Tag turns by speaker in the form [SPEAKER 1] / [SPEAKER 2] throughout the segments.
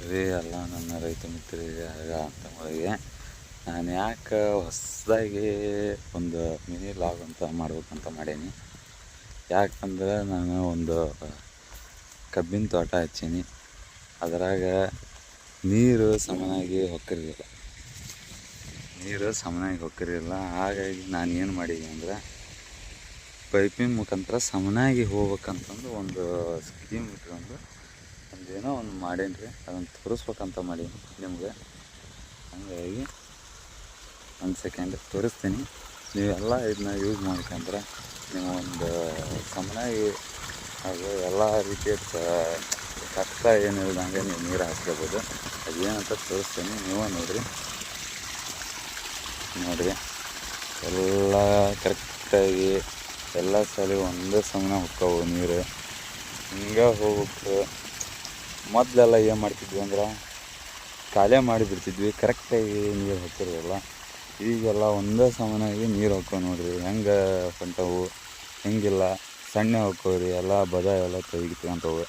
[SPEAKER 1] ನೋಡ್ರಿ ಎಲ್ಲ ನನ್ನ ರೈತ ಮಿತ್ರರಿಗೆ ಆಗ ಅಂತಗಳಿಗೆ ನಾನು ಯಾಕೆ ಹೊಸದಾಗಿ ಒಂದು ಮಿನಿ ಲಾಗ್ ಅಂತ ಮಾಡ್ಬೇಕಂತ ಮಾಡೀನಿ. ಯಾಕಂದ್ರೆ ನಾನು ಒಂದು ಕಬ್ಬಿನ ತೋಟ ಹಚ್ಚೀನಿ. ಅದರಾಗ ನೀರು ಸಮನಾಗಿ ಹೊಕ್ಕರಿಲ್ಲ. ಹಾಗಾಗಿ ನಾನು ಏನು ಮಾಡೀನಿ ಅಂದ್ರೆ ಪೈಪಿನ ಮುಖಾಂತರ ಸಮನಾಗಿ ಹೋಗ್ಬೇಕಂತಂದು ಒಂದು ಸ್ಕೀಮ್ ಇಟ್ಕೊಂಡು ಒಂದೇನೋ ಒಂದು ಮಾಡೀನಿ ರೀ. ಅದನ್ನು ತೋರಿಸ್ಬೇಕಂತ ಮಾಡೀನಿ ನಿಮ್ಗೆ. ಹಾಗಾಗಿ ಒಂದು ಸೆಕೆಂಡ್ ತೋರಿಸ್ತೀನಿ. ನೀವೆಲ್ಲ ಇದನ್ನ ಯೂಸ್ ಮಾಡ್ಕೊಂಡ್ರೆ ನೀವು ಒಂದು ಸಮನಾಗಿ ಹಾಗೂ ಎಲ್ಲ ರೀತಿಯ ಕಷ್ಟ ಏನಿಲ್ದಂಗೆ ನೀವು ನೀರು ಹಾಕ್ಕೋಬೋದು. ಅದೇನಂತ ತೋರಿಸ್ತೀನಿ, ನೀವು ನೋಡಿರಿ ಎಲ್ಲ ಕರೆಕ್ಟಾಗಿ ಎಲ್ಲ ಸಲ ಒಂದೇ ಸಮನ ಹೋಗ್ತಾವೆ ನೀರು. ಹಿಂಗೆ ಹೋಗ್ಬೇಕು. ಮೊದಲೆಲ್ಲ ಏನು ಮಾಡ್ತಿದ್ವಿ ಅಂದ್ರೆ ಖಾಲಿ ಮಾಡಿಬಿಡ್ತಿದ್ವಿ, ಕರೆಕ್ಟಾಗಿ ನೀರು ಹಾಕಿರೋಲ್ಲ. ಈಗೆಲ್ಲ ಒಂದೇ ಸಮನಾಗಿ ನೀರು ಹಾಕೋ ನೋಡ್ರಿ ಹೆಂಗೆ ಹೊಂಟವು, ಹೆಂಗಿಲ್ಲ ಸಣ್ಣ ಹಾಕೋರಿ ಎಲ್ಲ ಬದ ಎಲ್ಲ ತೆಗಿತ್ಕೊಂತವು.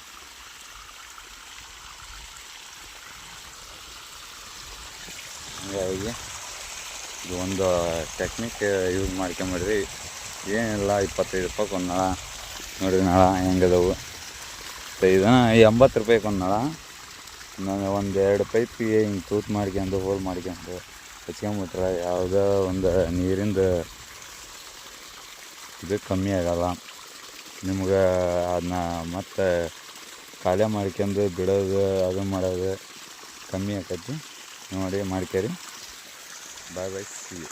[SPEAKER 1] ಹಾಗಾಗಿ ಇದು ಒಂದು ಟೆಕ್ನಿಕ್ ಯೂಸ್ ಮಾಡ್ಕೊಂಬಿಡ್ರಿ. ಏನಿಲ್ಲ 25 ರೂಪಾಯಿಗೆ ಒಂದು ನಳ ನೋಡಿರಿ. ನಳ ಹೆಂಗದವು 80 ರೂಪಾಯಿಗೆ ಒಂದು ನಳ. ನಾನು ಒಂದು 2 ಪೈಪಿಗೆ ಹಿಂಗೆ ತೂತು ಮಾಡ್ಕೊಂಡು ಹೋಲ್ ಮಾಡ್ಕೊಂಡು ಹಚ್ಕೊಂಬಿಟ್ರೆ ಯಾವುದೋ ಒಂದು ನೀರಿಂದ ಇದು ಕಮ್ಮಿ ಆಗೋಲ್ಲ ನಿಮ್ಗೆ. ಅದನ್ನ ಮತ್ತೆ ಖಾಲಿ ಮಾಡ್ಕೊಂಡು ಬಿಡೋದು ಅದು ಮಾಡೋದು ಕಮ್ಮಿ ಆಕೈತಿ. ನೋಡಿ ಮಾಡ್ಕೊರಿ. Bye see you.